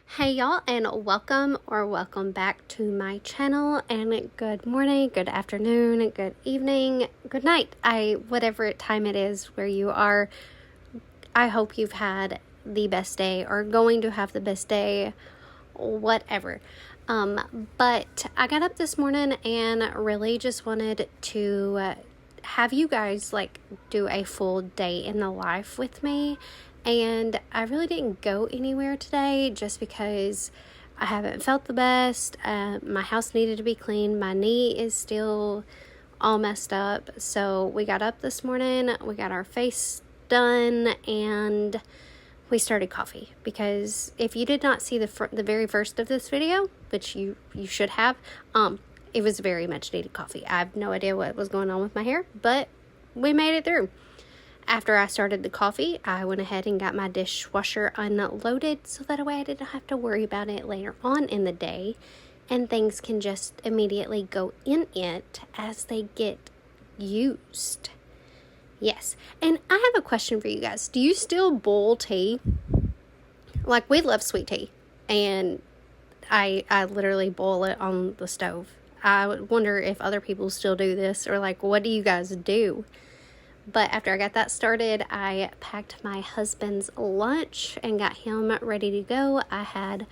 Hey y'all, and welcome back to my channel, and good morning, good afternoon, good evening, good night. Whatever time it is where you are, I hope you've had the best day or going to have the best day, whatever. But I got up this morning and really just wanted to have you guys do a full day in the life with me. And I really didn't go anywhere today just because I haven't felt the best. My house needed to be cleaned. My knee is still all messed up. So we got up this morning, we got our face done, and we started coffee. Because if you did not see the very first of this video, which you should have, it was very much needed coffee. I have no idea what was going on with my hair, but we made it through. After I started the coffee, I went ahead and got my dishwasher unloaded so that way I didn't have to worry about it later on in the day, and things can just immediately go in it as they get used. Yes, and I have a question for you guys. Do you still boil tea? We love sweet tea, and I literally boil it on the stove. I would wonder if other people still do this, or what do you guys do? But after I got that started, I packed my husband's lunch and got him ready to go. I had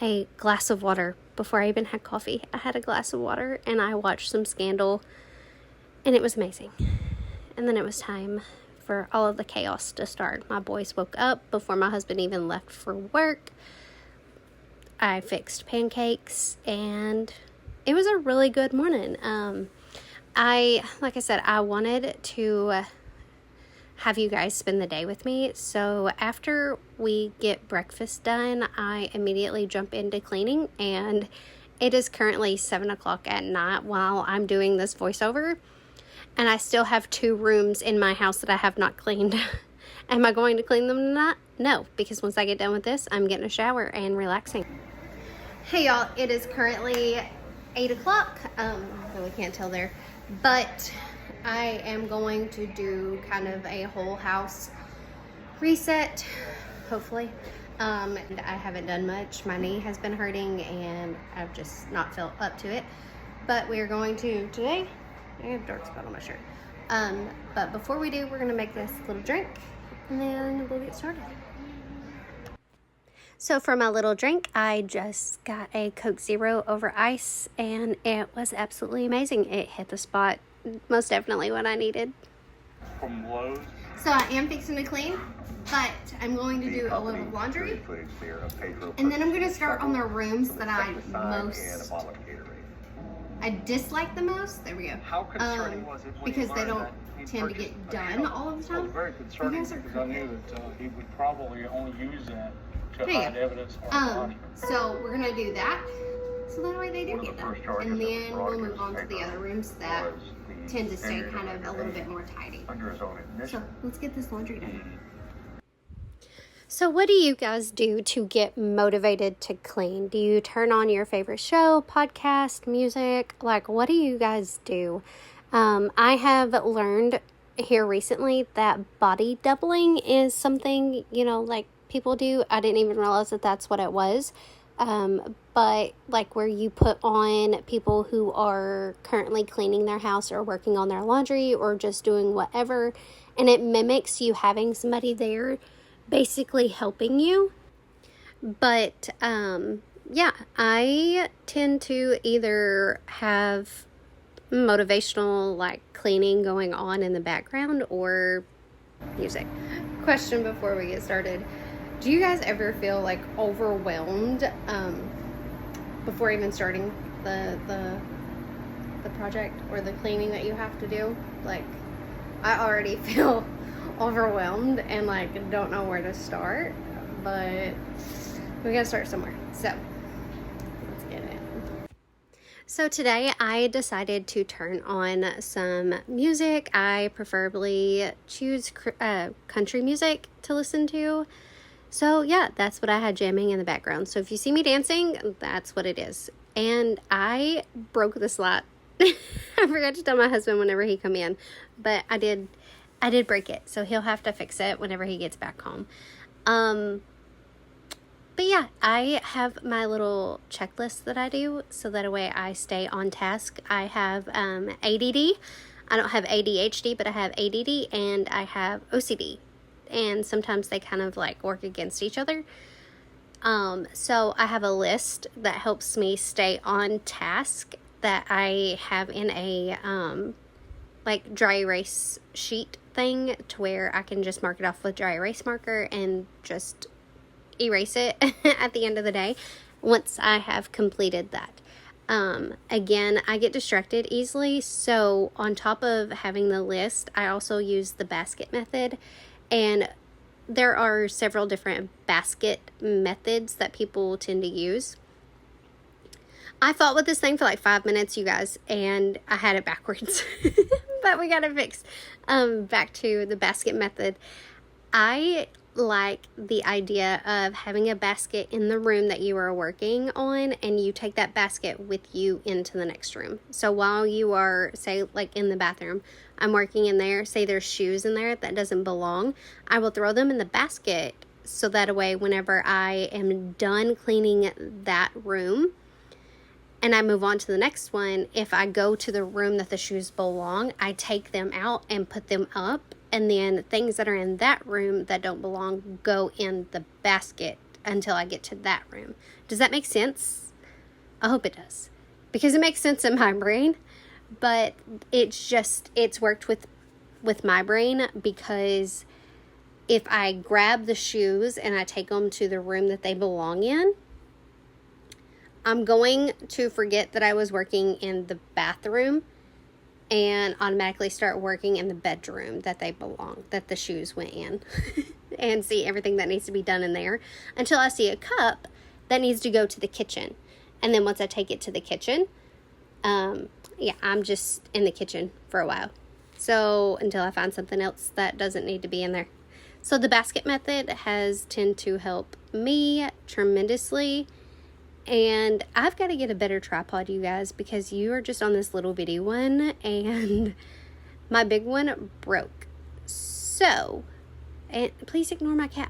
a glass of water before I even had coffee. I had a glass of water and I watched some Scandal, and it was amazing. And then it was time for all of the chaos to start. My boys woke up before my husband even left for work. I fixed pancakes and it was a really good morning. Like I said, I wanted to have you guys spend the day with me. So after we get breakfast done, I immediately jump into cleaning, and it is currently 7 o'clock at night while I'm doing this voiceover, and I still have 2 rooms in my house that I have not cleaned. Am I going to clean them tonight? No, because once I get done with this, I'm getting a shower and relaxing. Hey y'all, it is currently 8 o'clock. Really can't tell there. But I am going to do kind of a whole house reset, hopefully. And I haven't done much. My knee has been hurting and I've just not felt up to it. But we are going to today. I have a dark spot on my shirt. But before we do, we're going to make this little drink and then we'll get started. So for my little drink, I just got a Coke Zero over ice, and it was absolutely amazing. It hit the spot, most definitely what I needed. From Lowe's. So I am fixing to clean, but I'm going to do a load of laundry, and then I'm going to start on the rooms that I dislike the most. There we go. How concerning was it when because they don't tend to get done all of the time. Well, very concerning because I knew that he would probably only use that to hide evidence on the body. So we're gonna do that, so that way they do get done, and then we'll move on to the other rooms that tend to stay kind of a little bit more tidy. Under his own admission. So let's get this laundry done. So what do you guys do to get motivated to clean? Do you turn on your favorite show, podcast, music? What do you guys do? I have learned here recently that body doubling is something, people do. I didn't even realize that that's what it was. But where you put on people who are currently cleaning their house or working on their laundry or just doing whatever, and it mimics you having somebody there basically helping you. But yeah, I tend to either have motivational cleaning going on in the background or music. Question before we get started: do you guys ever feel overwhelmed before even starting the project or the cleaning that you have to do? I already feel overwhelmed and don't know where to start, but we gotta start somewhere. So let's get it. So today I decided to turn on some music. I preferably choose country music to listen to. So yeah, that's what I had jamming in the background. So if you see me dancing, that's what it is. And I broke this lot. I forgot to tell my husband whenever he come in, but I did break it. So he'll have to fix it whenever he gets back home. But yeah, I have my little checklist that I do so that way I stay on task. I have ADD. I don't have ADHD, but I have ADD and I have OCD. And sometimes they kind of like work against each other. So I have a list that helps me stay on task that I have in a like dry erase sheet thing to where I can just mark it off with dry erase marker and just erase it at the end of the day once I have completed that. Again, I get distracted easily, so on top of having the list, I also use the basket method, and there are several different basket methods that people tend to use. I fought with this thing for like 5 minutes, you guys, and I had it backwards, but we got it fixed. Back to the basket method. I like the idea of having a basket in the room that you are working on, and you take that basket with you into the next room. So while you are, say, like in the bathroom, I'm working in there, say there's shoes in there that doesn't belong, I will throw them in the basket so that way whenever I am done cleaning that room and I move on to the next one, if I go to the room that the shoes belong, I take them out and put them up, and then things that are in that room that don't belong go in the basket until I get to that room. Does that make sense? I hope it does, because it makes sense in my brain, but it's worked with my brain, because if I grab the shoes and I take them to the room that they belong in, I'm going to forget that I was working in the bathroom and automatically start working in the bedroom that they belong, that the shoes went in, and see everything that needs to be done in there until I see a cup that needs to go to the kitchen. And then once I take it to the kitchen, I'm just in the kitchen for a while. So until I find something else that doesn't need to be in there. So the basket method has tended to help me tremendously. And I've got to get a better tripod, you guys, because you are just on this little bitty one and my big one broke. So, and please ignore my cat.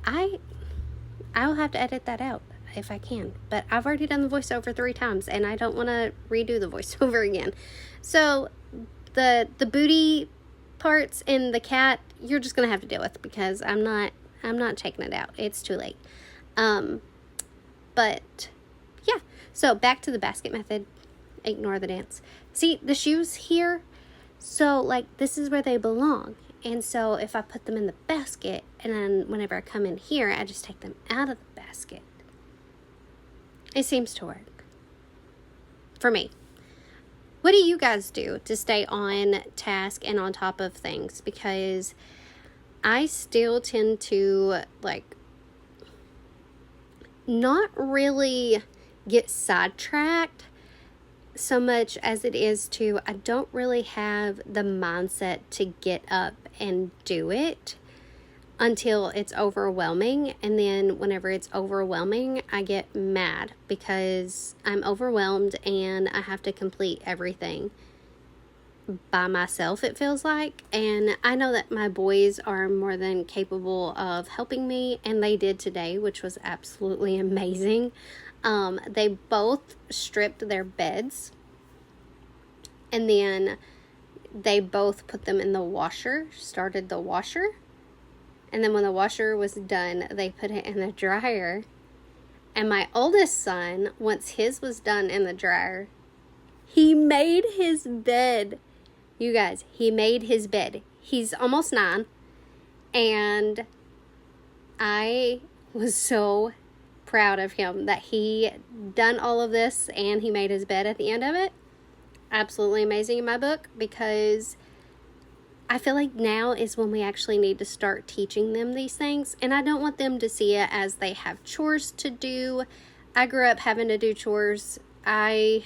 I'll have to edit that out if I can, but I've already done the voiceover 3 times and I don't want to redo the voiceover again. So the booty parts and the cat, you're just going to have to deal with, because I'm not taking it out. It's too late. But yeah, so back to the basket method. Ignore the dance. See, the shoes here, so like this is where they belong. And so if I put them in the basket, and then whenever I come in here, I just take them out of the basket. It seems to work. For me. What do you guys do to stay on task and on top of things? Because I still tend to like not really get sidetracked so much as it is to, I don't really have the mindset to get up and do it until it's overwhelming. And then whenever it's overwhelming, I get mad because I'm overwhelmed and I have to complete everything by myself, it feels like. And I know that my boys are more than capable of helping me, and they did today, which was absolutely amazing. They both stripped their beds, and then they both put them in the washer, started the washer, and then when the washer was done, they put it in the dryer. And my oldest son, once his was done in the dryer, he made his bed. You guys, he made his bed. He's almost 9, and I was so proud of him that he done all of this and he made his bed at the end of it. Absolutely amazing in my book, because I feel like now is when we actually need to start teaching them these things. And I don't want them to see it as they have chores to do. I grew up having to do chores. I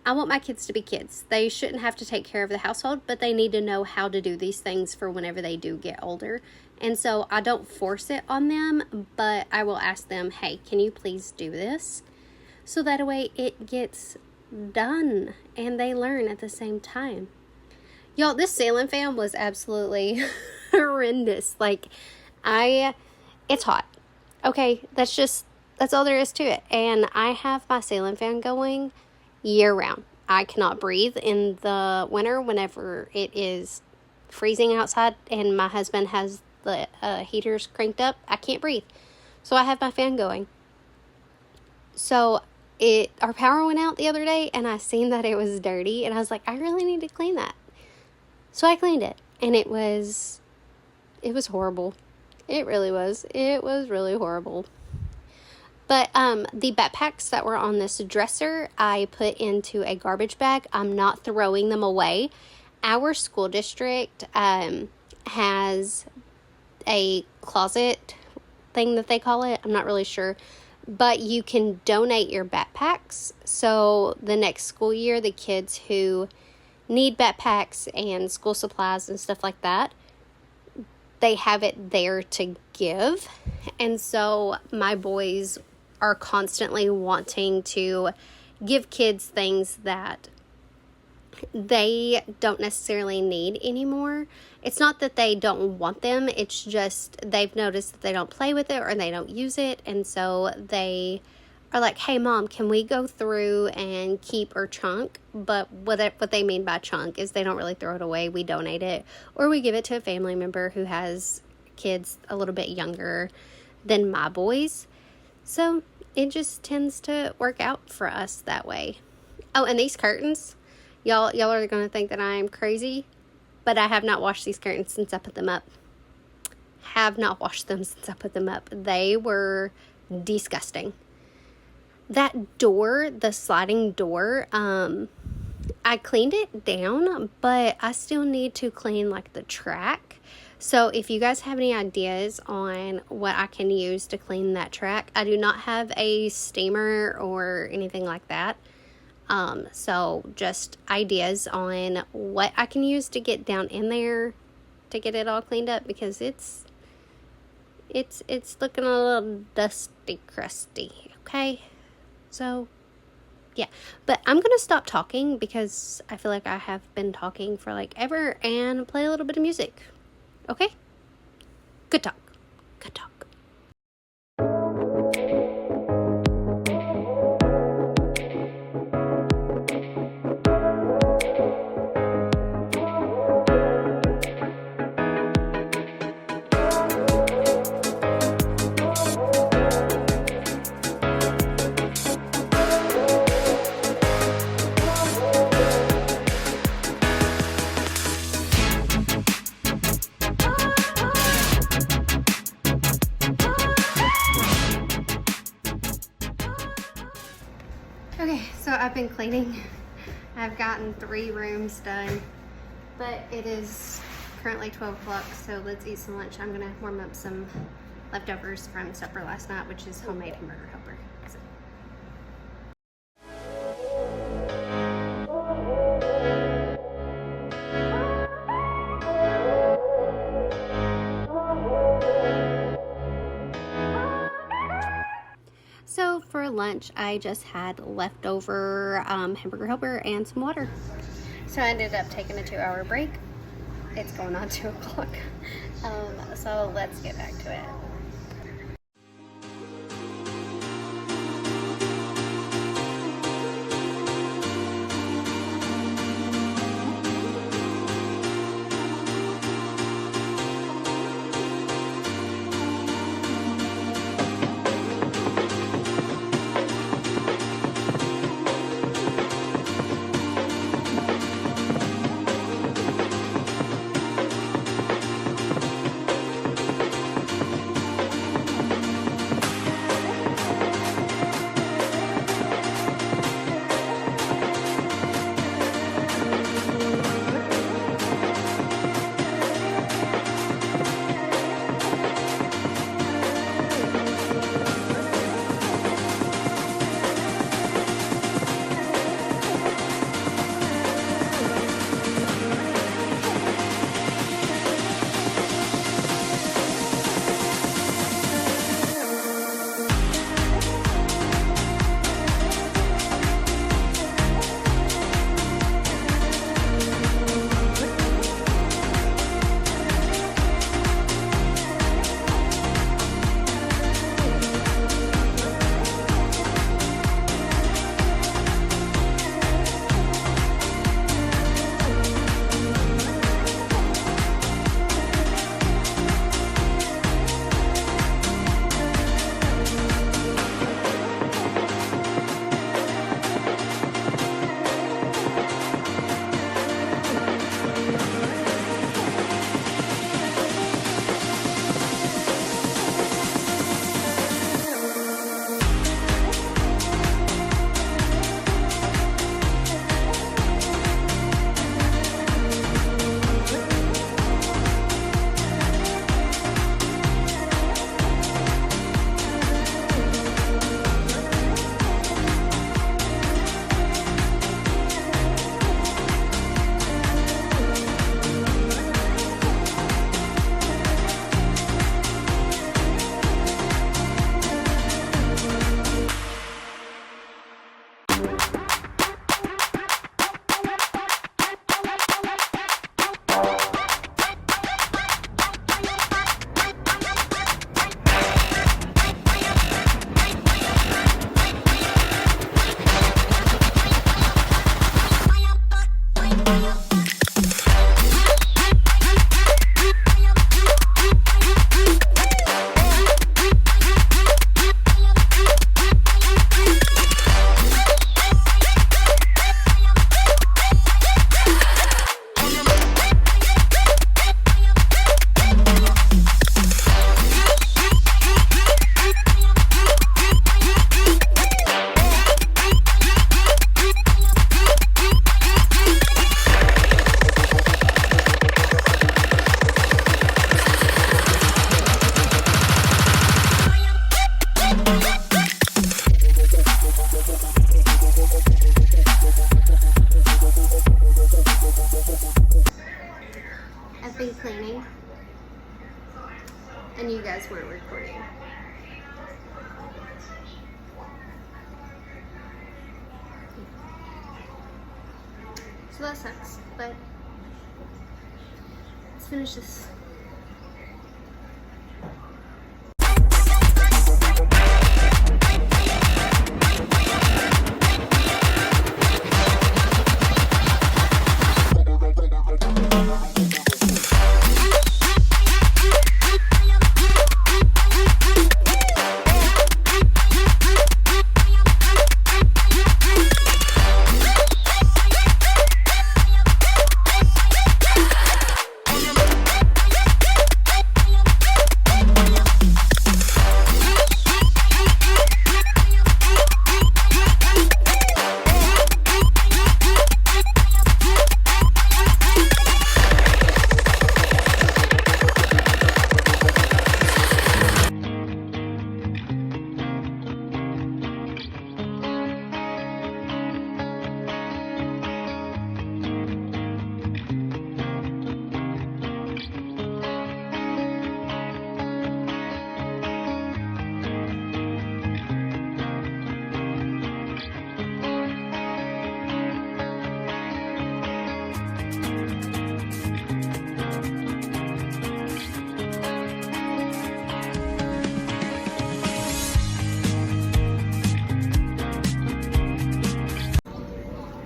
want my kids to be kids. They shouldn't have to take care of the household, but they need to know how to do these things for whenever they do get older. And so I don't force it on them, but I will ask them, hey, can you please do this? So that way it gets done and they learn at the same time. Y'all, this ceiling fan was absolutely horrendous. Like, it's hot. Okay, that's just That's all there is to it. And I have my ceiling fan going year round. I cannot breathe in the winter whenever it is freezing outside and my husband has the heaters cranked up. I can't breathe. So I have my fan going. So our power went out the other day and I seen that it was dirty and I was like, I really need to clean that. So I cleaned it and it was horrible. It really was. It was really horrible. But the backpacks that were on this dresser, I put into a garbage bag. I'm not throwing them away. Our school district has a closet thing that they call it. I'm not really sure. But you can donate your backpacks. So the next school year, the kids who need backpacks and school supplies and stuff like that, they have it there to give. And so my boys are constantly wanting to give kids things that they don't necessarily need anymore. It's not that they don't want them, it's just they've noticed that they don't play with it or they don't use it, and so they are like, hey mom, can we go through and keep or chunk? But what they mean by chunk is they don't really throw it away. We donate it or we give it to a family member who has kids a little bit younger than my boys. So it just tends to work out for us that way. Oh, and these curtains, y'all are going to think that I'm crazy, but I have not washed these curtains since I put them up. Have not washed them since I put them up. They were disgusting. That door, the sliding door, I cleaned it down, but I still need to clean like the track. So if you guys have any ideas on what I can use to clean that track, I do not have a steamer or anything like that. So just ideas on what I can use to get down in there to get it all cleaned up, because it's looking a little dusty, crusty. Okay. So yeah, but I'm going to stop talking because I feel like I have been talking for like ever, and play a little bit of music. Okay? Good talk. Good talk. Okay, so I've been cleaning. I've gotten 3 rooms done, but it is currently 12 o'clock, so let's eat some lunch. I'm gonna warm up some leftovers from supper last night, which is homemade hamburger helper. So for lunch, I just had leftover hamburger helper and some water. So I ended up taking a 2-hour break. It's going on 2 o'clock. So let's get back to it. I've been cleaning, and you guys weren't recording. So that sucks, but let's finish this.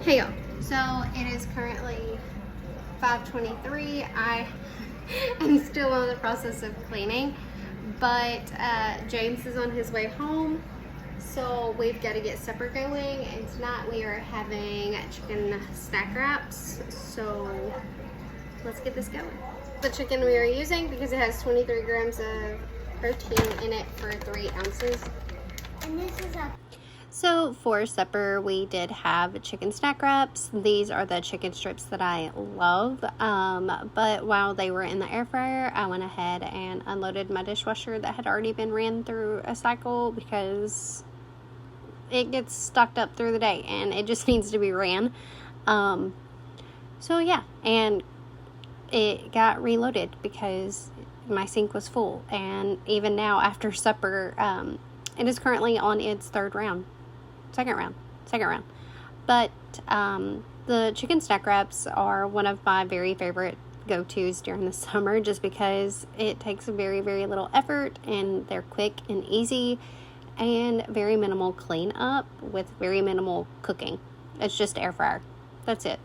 Hey y'all, so it is currently 5:23. I am still in the process of cleaning, but James is on his way home, so we've got to get supper going, and tonight we are having chicken snack wraps, so let's get this going. The chicken we are using, because it has 23 grams of protein in it for 3 ounces. And this is a... So for supper, we did have chicken snack wraps. These are the chicken strips that I love. But while they were in the air fryer, I went ahead and unloaded my dishwasher that had already been ran through a cycle because it gets stocked up through the day and it just needs to be ran. So yeah, and it got reloaded because my sink was full. And even now after supper, it is currently on its second round. But the chicken snack wraps are one of my very favorite go-tos during the summer, just because it takes very, very little effort and they're quick and easy and very minimal cleanup with very minimal cooking. It's just air fryer. That's it.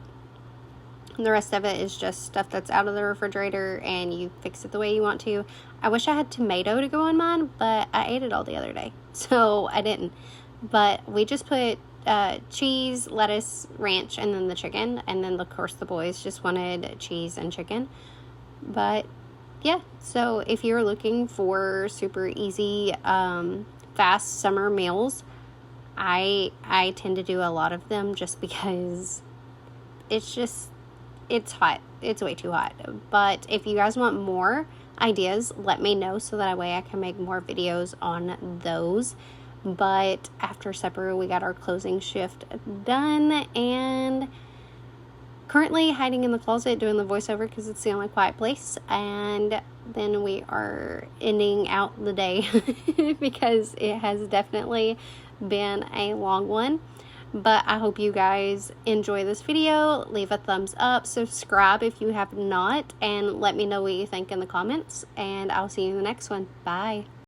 And the rest of it is just stuff that's out of the refrigerator and you fix it the way you want to. I wish I had tomato to go on mine, but I ate it all the other day, so I didn't. But we just put cheese, lettuce, ranch, and then the chicken. And then, of course, the boys just wanted cheese and chicken. But, yeah. So, if you're looking for super easy, fast summer meals, I tend to do a lot of them just because it's hot. It's way too hot. But if you guys want more ideas, let me know so that way I can make more videos on those. But after supper, we got our closing shift done and currently hiding in the closet doing the voiceover because it's the only quiet place. And then we are ending out the day because it has definitely been a long one. But I hope you guys enjoy this video. Leave a thumbs up, subscribe if you have not, and let me know what you think in the comments. And I'll see you in the next one. Bye.